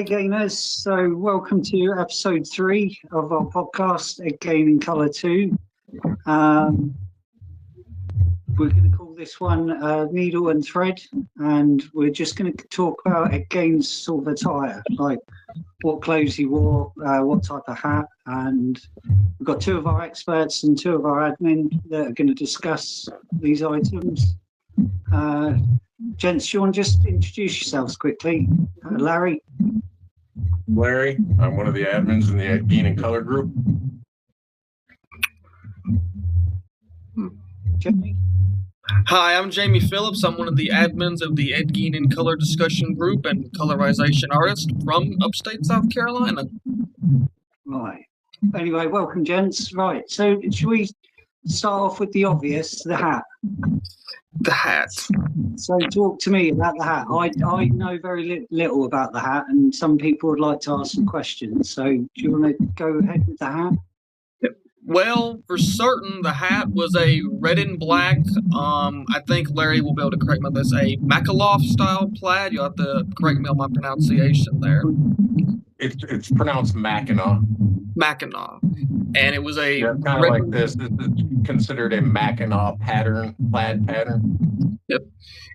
Gainers. So welcome to episode 3 of our podcast, Gein in Colour 2. We're going to call this one Needle and Thread, and we're just going to talk about Gain's sort of attire, like what clothes he wore, what type of hat, and we've got 2 of our experts and 2 of our admin that are going to discuss these items. Gents, do you want to just introduce yourselves quickly? Larry? Larry, I'm one of the admins in the Gein in Colour group. Jamie? Hi, I'm Jamie Phillips. I'm one of the admins of the Gein in Colour discussion group and colorization artist from upstate South Carolina. Right. Anyway, welcome, gents. Right, so should we start off with the obvious, the hat? The hat. So talk to me about the hat. I know very little about the hat, and some people would like to ask some questions. So do you want to go ahead with the hat? Well, for certain, the hat was a red and black, I think Larry will be able to correct me on this, a Mackaloff style plaid. You'll have to correct me on my pronunciation there. It's pronounced Mackinac. Mackinac. And it was a... Yeah, kind of like this. This is considered a Mackinac pattern, plaid pattern. Yep.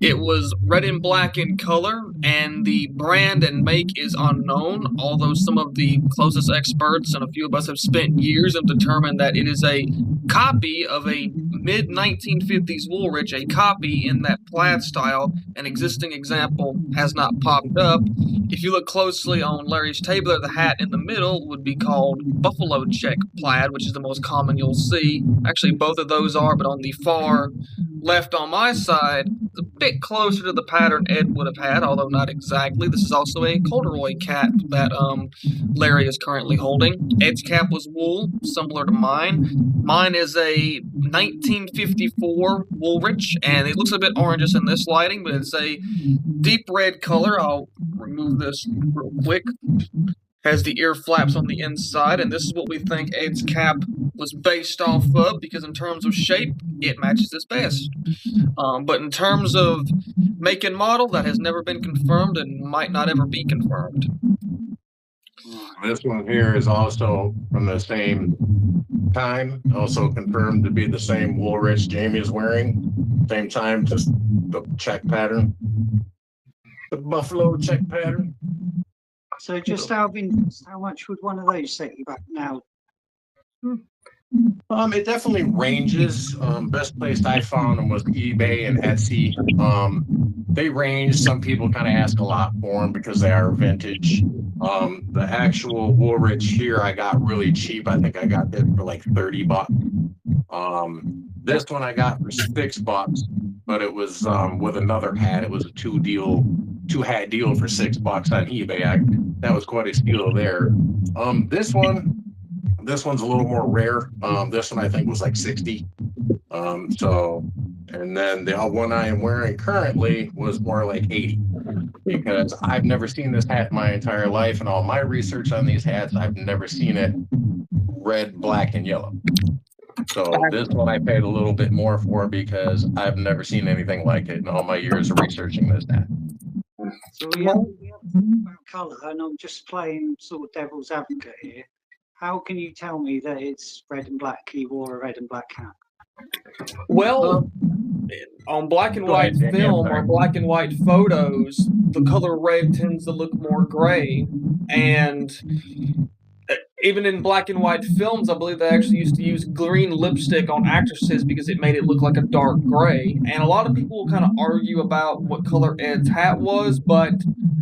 It was red and black in color, and the brand and make is unknown, although some of the closest experts and a few of us have spent years and determined that it is a copy of a mid-1950s Woolrich, a copy in that plaid style. An existing example has not popped up. If you look closely on Larry's table there, the hat in the middle would be called buffalo check plaid, which is the most common you'll see. Actually, both of those are, but on the far left on my side, it's a bit closer to the pattern Ed would have had, although not exactly. This is also a corduroy cap that Larry is currently holding. Ed's cap was wool, similar to mine. Mine is a 1954 Woolrich, and it looks a bit orangish in this lighting, but it's a deep red color. I'll remove this real quick. Has the ear flaps on the inside, and this is what we think Ed's cap was based off of, because in terms of shape, it matches his best. But in terms of make and model, that has never been confirmed and might not ever be confirmed. This one here is also from the same time, also confirmed to be the same Woolrich Jamie is wearing. Same time, just the check pattern. The buffalo check pattern. So just out of interest, how much would one of those set you back now? It definitely ranges. Best place I found them was eBay and Etsy. They range. Some people kind of ask a lot for them because they are vintage. The actual Woolrich here I got really cheap. I think I got this for like $30. This one I got for $6, but it was with another hat. It was a two hat deal for $6 on eBay. That was quite a steal there. This one's a little more rare. This one I think was like 60. And then the one I am wearing currently was more like 80, because I've never seen this hat in my entire life, and all my research on these hats, I've never seen it red, black, and yellow. So this one I paid a little bit more for because I've never seen anything like it in all my years of researching this hat. So we have to talk about colour, and I'm just playing sort of devil's advocate here. How can you tell me that it's red and black? He wore a red and black hat. Well, on black and white film or black and white photos, the color red tends to look more gray, and even in black and white films, I believe they actually used to use green lipstick on actresses because it made it look like a dark gray. And a lot of people will kind of argue about what color Ed's hat was, but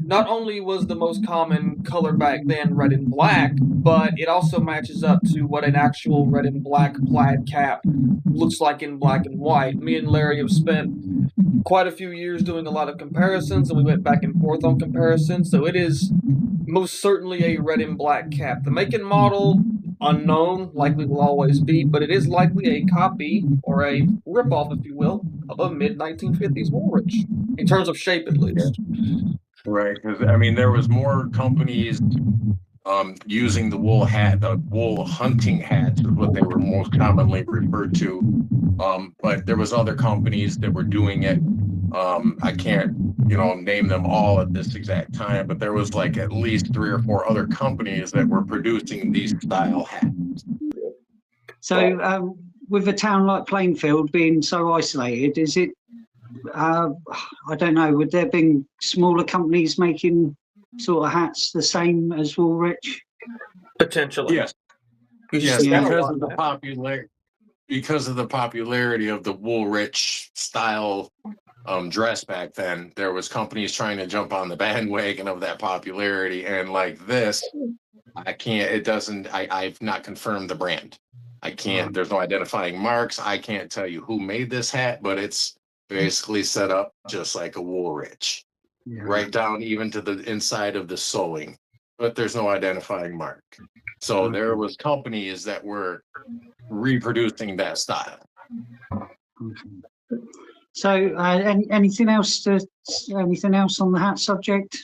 not only was the most common color back then red and black, but it also matches up to what an actual red and black plaid cap looks like in black and white. Me and Larry have spent quite a few years doing a lot of comparisons, and we went back and forth on comparisons, so it is most certainly a red and black cap. The make and model, unknown, likely will always be, but it is likely a copy, or a ripoff, if you will, of a mid-1950s Woolrich, in terms of shape at least. Right, because I mean, there was more companies using the wool hat, the wool hunting hats is what they were most commonly referred to. But there was other companies that were doing it I can't, name them all at this exact time, but there was like at least 3 or 4 other companies that were producing these style hats. So, with a town like Plainfield being so isolated, is it? I don't know. Would there been smaller companies making sort of hats the same as Woolrich? Potentially. Yes. You Yes, see that a because lot of the now. because of the popularity of the Woolrich style dress back then, there was companies trying to jump on the bandwagon of that popularity. And like this, I can't, it doesn't, I've not confirmed the brand. I can't, there's no identifying marks. I can't tell you who made this hat, but it's basically set up just like a Woolrich, right down even to the inside of the sewing, but there's no identifying mark. So there was companies that were reproducing that style. So, anything else on the hat subject?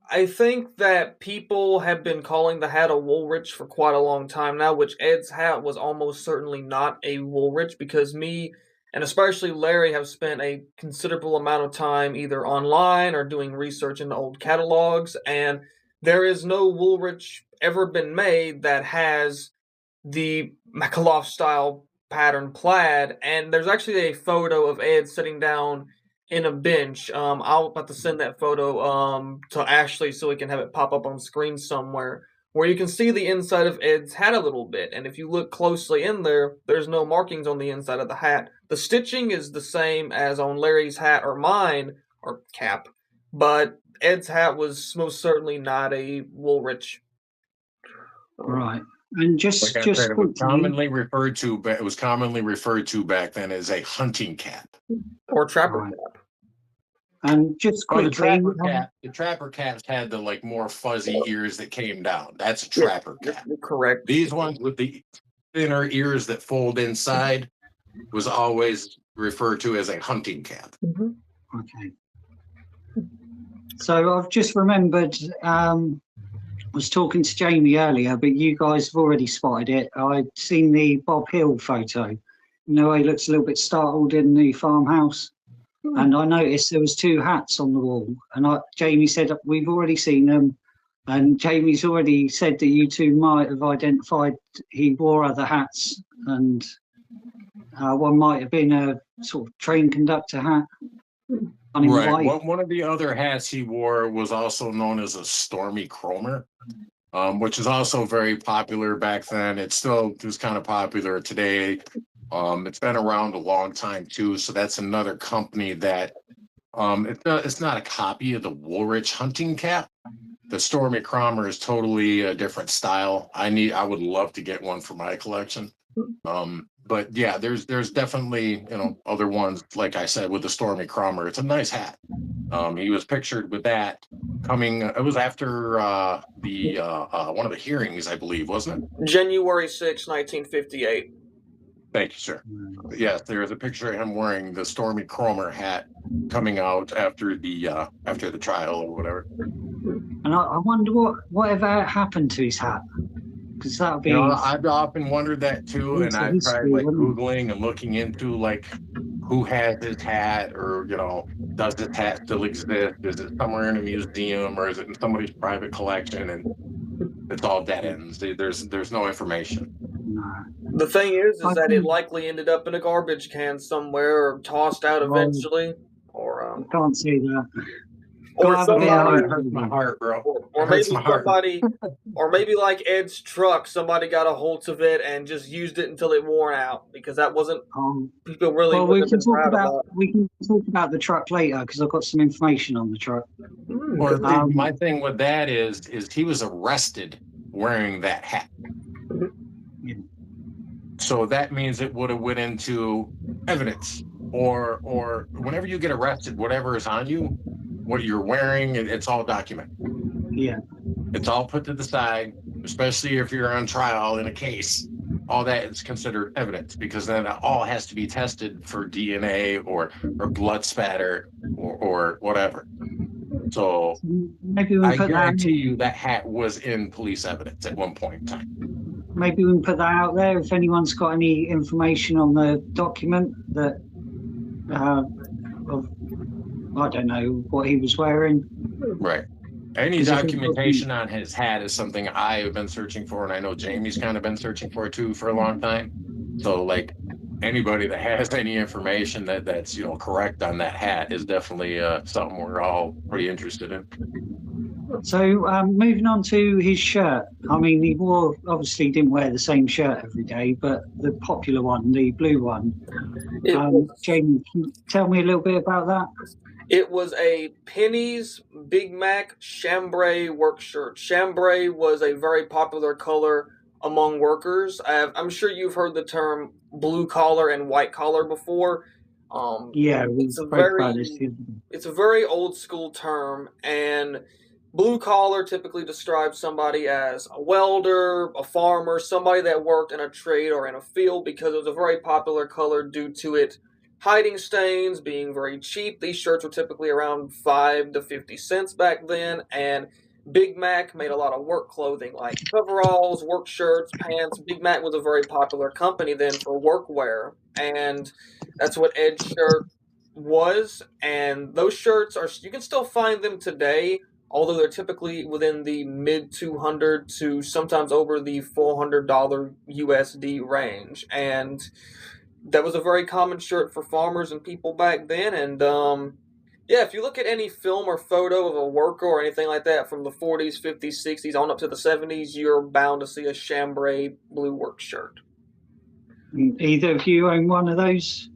I think that people have been calling the hat a Woolrich for quite a long time now, which Ed's hat was almost certainly not a Woolrich, because me and especially Larry have spent a considerable amount of time either online or doing research into old catalogs, and there is no Woolrich ever been made that has the Makalov style pattern plaid, and there's actually a photo of Ed sitting down in a bench. I'll have to send that photo to Ashley so we can have it pop up on screen somewhere, where you can see the inside of Ed's hat a little bit. And if you look closely in there, there's no markings on the inside of the hat. The stitching is the same as on Larry's hat or mine, or cap, but Ed's hat was most certainly not a Woolrich. Right. And just Like I said, it was commonly referred to, but it was commonly referred to back then as a hunting cap or trapper cap. And just quickly, the trapper caps had the like more fuzzy ears that came down. That's a trapper cap. Correct. These ones with the thinner ears that fold inside was always referred to as a hunting cap. Okay. So I've just remembered. Was talking to Jamie earlier, but you guys have already spotted it. I'd seen the Bob Hill photo. You know, he looks a little bit startled in the farmhouse. And I noticed there was 2 hats on the wall. And Jamie said, we've already seen them. And Jamie's already said that you two might have identified he wore other hats. And one might have been a sort of train conductor hat. Right. One of the other hats he wore was also known as a Stormy Cromer, which is also very popular back then. It still is kind of popular today. It's been around a long time too. So that's another company that it's not a copy of the Woolrich hunting cap. The Stormy Cromer is totally a different style. I would love to get one for my collection. But yeah, there's definitely, other ones, like I said, with the Stormy Cromer. It's a nice hat. He was pictured with that coming, it was after the one of the hearings, I believe, wasn't it? January 6, 1958. Thank you, sir. Yes, there is a picture of him wearing the Stormy Cromer hat coming out after the trial or whatever. And I wonder whatever happened to his hat. Because that would be. I've often wondered that too, and I've tried like Googling and looking into like who has his hat, or does this hat still exist? Is it somewhere in a museum, or is it in somebody's private collection? And it's all dead ends. There's no information. The thing is that it likely ended up in a garbage can somewhere, or tossed out eventually. Or I can't see that. Or somebody hurts my heart, bro. Or maybe somebody, or maybe like Ed's truck, somebody got a hold of it and just used it until it wore out, because that wasn't people really. Well, we can talk about the truck later, because I've got some information on the truck. Well, my thing with that is he was arrested wearing that hat. Yeah. So that means it would have went into evidence, or whenever you get arrested, whatever is on you, what you're wearing, it's all documented. Yeah. It's all put to the side, especially if you're on trial in a case. All that is considered evidence, because then it all has to be tested for DNA or blood spatter or whatever. So I guarantee you that hat was in police evidence at one point in time. Maybe we can put that out there if anyone's got any information on the document that of, I don't know what he was wearing. Right. Any 'Cause if it documentation on his hat is something I have been searching for, and I know Jamie's kind of been searching for too for a long time. So, like, anybody that has any information that's correct on that hat is definitely something we're all pretty interested in. So moving on to his shirt. I mean, he obviously didn't wear the same shirt every day, but the popular one, the blue one. Jamie, can you tell me a little bit about that? It was a Penny's Big Mac chambray work shirt. Chambray was a very popular color among workers. I'm sure you've heard the term blue collar and white collar before. Yeah, we spoke about this. It's a very old school term, and blue collar typically describes somebody as a welder, a farmer, somebody that worked in a trade or in a field, because it was a very popular color due to it hiding stains, being very cheap. These shirts were typically around 5 to 50 cents back then, and Big Mac made a lot of work clothing like coveralls, work shirts, pants. Big Mac was a very popular company then for workwear, and that's what Ed's shirt was. And those shirts you can still find them today, although they're typically within the mid 200 to sometimes over the $400 USD range. And that was a very common shirt for farmers and people back then. And yeah, if you look at any film or photo of a worker or anything like that from the 40s, 50s, 60s, on up to the 70s, you're bound to see a chambray blue work shirt. Either of you own one of those?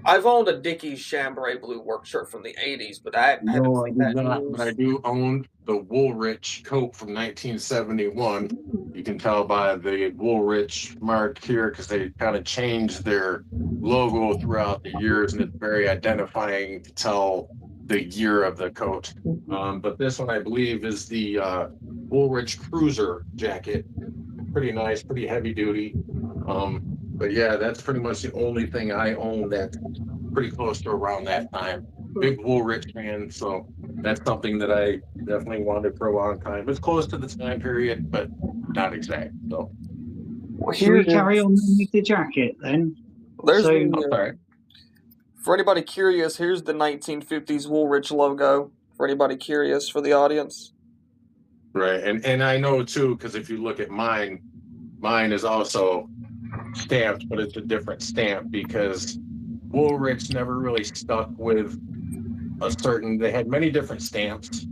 I've owned a Dickies chambray blue work shirt from the 80s, but I haven't seen that news. But I do own the Woolrich coat from 1971. You can tell by the Woolrich mark here because they kind of changed their logo throughout the years, and it's very identifying to tell the year of the coat. But this one, I believe, is the Woolrich Cruiser jacket. Pretty nice, pretty heavy duty. But yeah, that's pretty much the only thing I own that's pretty close to around that time. Big Woolrich fan, so that's something that I definitely wanted for a long time. It's close to the time period, but not exact. So, should we carry on with the jacket then? For anybody curious, here's the 1950s Woolrich logo. For anybody curious, for the audience. Right, and I know too, because if you look at mine is also stamped, but it's a different stamp because Woolrich never really stuck with they had many different stamps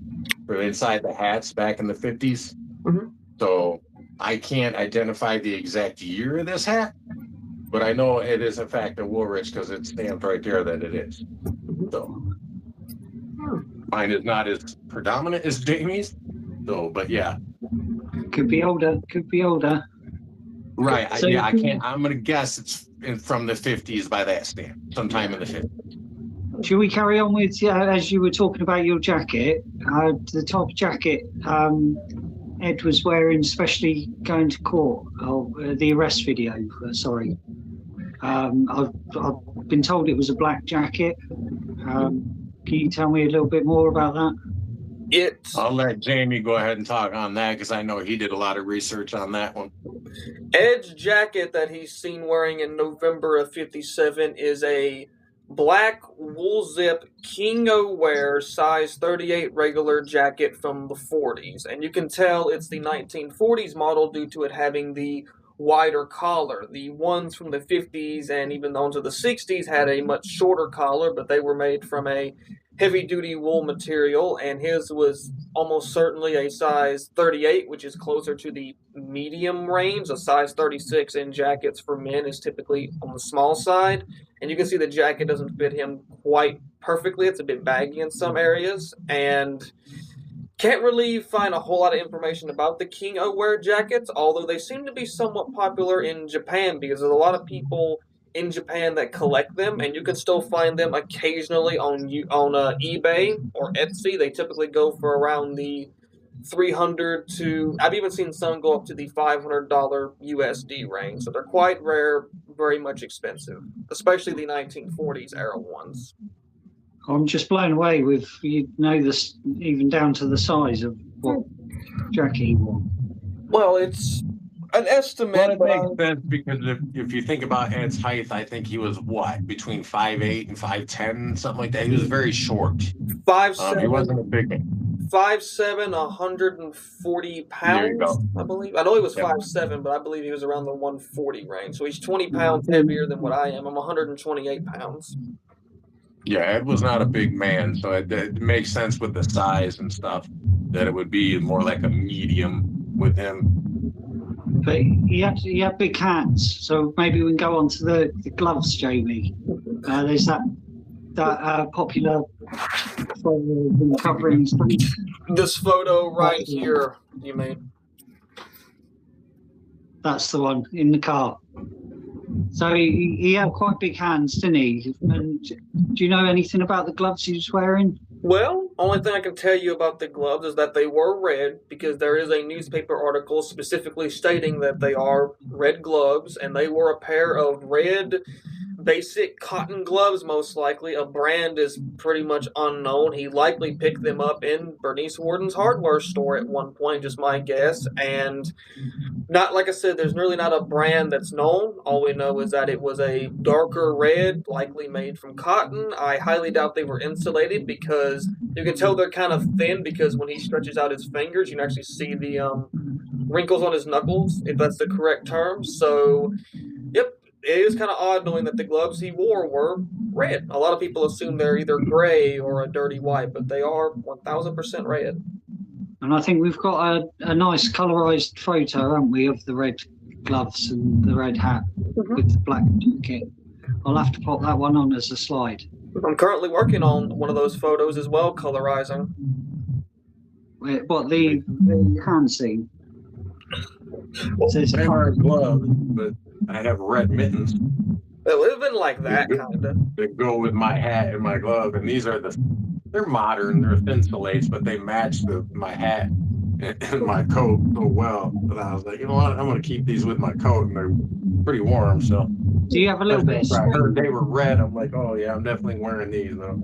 for inside the hats back in the 50s. Mm-hmm. So I can't identify the exact year of this hat, but I know it is in fact a Woolrich because it's stamped right there that it is. So mine is not as predominant as Jamie's, so, but yeah. Could be older. Right. So, I can't. I'm gonna guess it's from the 50s by that stamp, sometime in the 50s. Should we carry on with as you were talking about your jacket? The type of jacket Ed was wearing, especially going to court, the arrest video. Sorry, I've been told it was a black jacket. Can you tell me a little bit more about that? I'll let Jamie go ahead and talk on that because I know he did a lot of research on that one. Ed's jacket that he's seen wearing in November of 57 is a black wool zip King-O wear size 38 regular jacket from the 40s. And you can tell it's the 1940s model due to it having the wider collar. The ones from the 50s and even the ones of the 60s had a much shorter collar, but they were made from a heavy-duty wool material, and his was almost certainly a size 38, which is closer to the medium range. A size 36 in jackets for men is typically on the small side, and you can see the jacket doesn't fit him quite perfectly. It's a bit baggy in some areas, and can't really find a whole lot of information about the King-O wear jackets, although they seem to be somewhat popular in Japan because there's a lot of people in Japan that collect them, and you can still find them occasionally on eBay or Etsy. They typically go for around the $300 to, I've even seen some go up to the $500 USD range. So they're quite rare, very much expensive, especially the 1940s era ones. I'm just blown away with this, even down to the size of what jacket he wore. Well, An estimate, Well, it but makes sense because if you think about Ed's height, I think he was what, between 5'8" and 5'10", something like that. He was very short. five He wasn't a seven, big man. 5'7", 140 There you pounds, go. I believe. I know he was Yep. 5'7", but I believe he was around the 140 range. So he's 20 pounds heavier than what I am. I'm 128 pounds. Yeah, Ed was not a big man, so it makes sense with the size and stuff that it would be more like a medium with him. But he had big hands, so maybe we can go on to the gloves, Jamie. There's that popular photo covering his face. This photo right here, you mean? That's the one in the car. So he had quite big hands, didn't he? And do you know anything about the gloves he was wearing? Well, only thing I can tell you about the gloves is that they were red, because there is a newspaper article specifically stating that they are red gloves, and they were a pair of red basic cotton gloves, most likely. A brand is pretty much unknown. He likely picked them up in Bernice Warden's hardware store at one point, just my guess. And not, like I said, there's really not a brand that's known. All we know is that it was a darker red, likely made from cotton. I highly doubt they were insulated, because you can tell they're kind of thin, because when he stretches out his fingers, you can actually see the wrinkles on his knuckles, if that's the correct term. So, yep, it is kind of odd knowing that the gloves he wore were red. A lot of people assume they're either gray or a dirty white, but they are 1000% red. And I think we've got a nice colorized photo, haven't we, of the red gloves and the red hat with the black jacket. I'll have to pop that one on as a slide. I'm currently working on one of those photos as well, colorizing. What, the hand scene? They aren't gloves, but I have red mittens. It would have been like that, kind of. They go with my hat and my glove, and they're modern, they're thin slates, but they match my hat and my coat so well. But I was like, you know what, I'm going to keep these with my coat, and they're pretty warm, so. Do you have a little bit of I heard string? they were red. I'm like, oh yeah, I'm definitely wearing these though.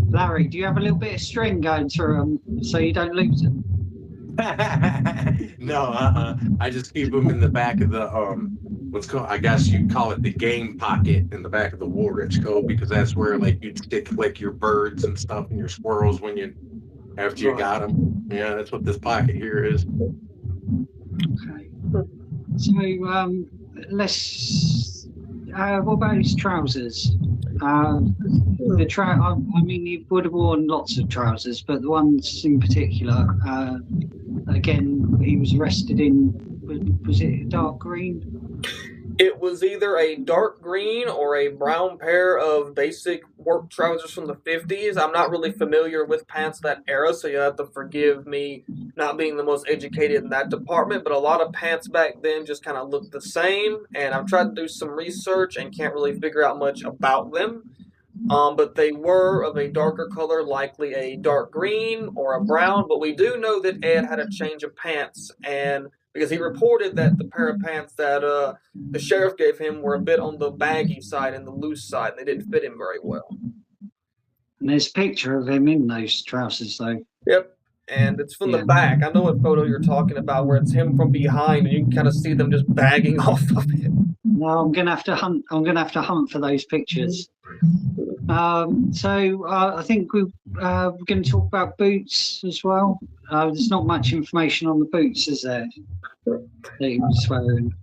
Larry, do you have a little bit of string going through them so you don't lose them? No, I just keep them in the back of the what's called, I guess you'd call it the game pocket in the back of the Woolrich coat, because that's where like you'd stick like your birds and stuff and your squirrels after you got them. Yeah, that's what this pocket here is. Okay. So let's. What about his trousers? I mean, he would have worn lots of trousers, but the ones in particular. Again, he was arrested in. Was it dark green? It was either a dark green or a brown pair of basic work trousers from the 50s. I'm not really familiar with pants that era, so you have to forgive me not being the most educated in that department, but a lot of pants back then just kind of looked the same, and I've tried to do some research and can't really figure out much about them. But they were of a darker color, likely a dark green or a brown, but we do know that Ed had a change of pants, and because he reported that the pair of pants that the sheriff gave him were a bit on the baggy side and the loose side. They didn't fit him very well. And there's a picture of him in those trousers, though. Yep, and it's from the back. I know what photo you're talking about, where it's him from behind, and you can kind of see them just bagging off of him. No, I'm gonna have to hunt. I'm gonna have to hunt for those pictures. So I think we're going to talk about boots as well. There's not much information on the boots, is there? That he was wearing.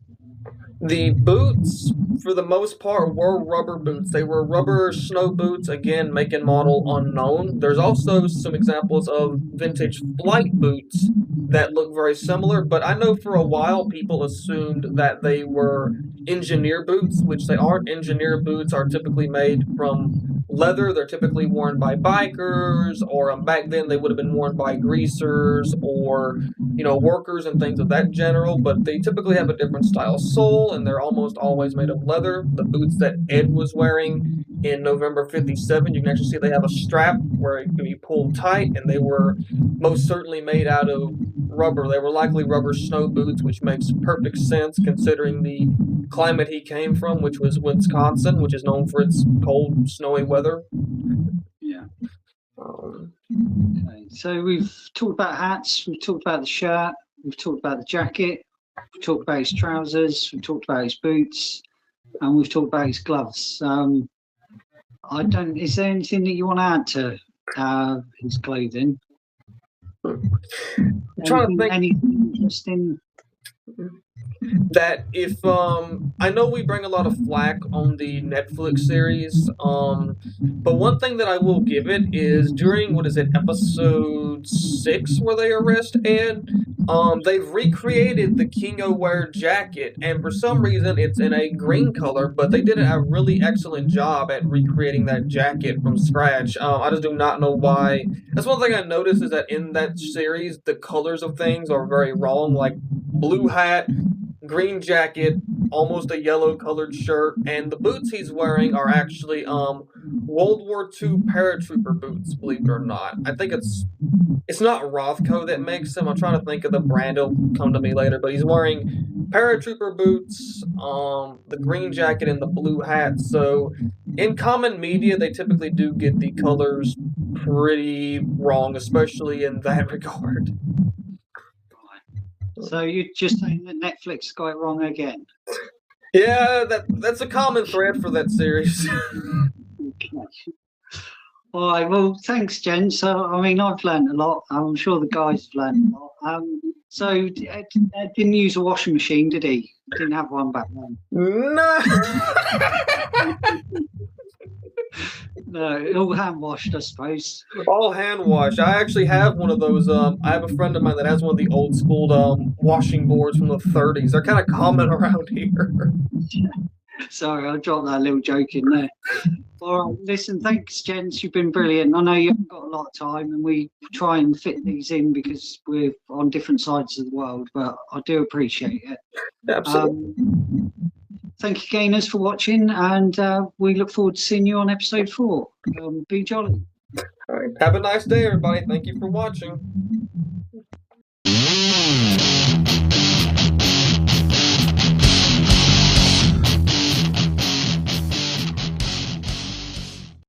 The boots, for the most part, were rubber boots. They were rubber snow boots, again, make and model unknown. There's also some examples of vintage flight boots that look very similar, but I know for a while people assumed that they were engineer boots, which they aren't. Engineer boots are typically made from leather. They're typically worn by bikers, or back then they would have been worn by greasers or, workers and things of that general, but they typically have a different style sole, and they're almost always made of leather. The boots that Ed was wearing in November 57, you can actually see they have a strap where it can be pulled tight, and they were most certainly made out of rubber. They were likely rubber snow boots, which makes perfect sense considering the climate he came from, which was Wisconsin, which is known for its cold, snowy weather. Yeah. Okay. So we've talked about hats, we've talked about the shirt, we've talked about the jacket. We've talked about his trousers, we've talked about his boots, and we've talked about his gloves. Is there anything that you want to add to his clothing? I'm trying to think. Anything interesting? That if I know we bring a lot of flack on the Netflix series, but one thing that I will give it is during episode 6 where they arrest Ed, they've recreated the King O'Ware jacket, and for some reason it's in a green color, but they did a really excellent job at recreating that jacket from scratch. I just do not know why. That's one thing I noticed, is that in that series the colors of things are very wrong, like blue hat, green jacket, almost a yellow colored shirt, and the boots he's wearing are actually World War II paratrooper boots, believe it or not. I think it's not Rothko that makes them. I'm trying to think of the brand, it'll come to me later, but he's wearing paratrooper boots, the green jacket and the blue hat. So in common media they typically do get the colors pretty wrong, especially in that regard. So you're just saying that Netflix got it wrong again? Yeah, that's a common thread for that series. Okay. All right. Well, thanks, Jen. So, I mean, I've learned a lot. I'm sure the guys have learned a lot. So, Ed didn't use a washing machine, did he? Didn't have one back then. No. No, all hand washed, I suppose. All hand washed. I actually have one of those. I have a friend of mine that has one of the old school washing boards from the 30s. They're kind of common around here. Sorry, I dropped that little joke in there. All right, listen, thanks, gents. You've been brilliant. I know you haven't got a lot of time, and we try and fit these in because we're on different sides of the world, but I do appreciate it. Absolutely. Thank you, Gainers, for watching, and we look forward to seeing you on episode 4. Be jolly. All right. Have a nice day, everybody. Thank you for watching.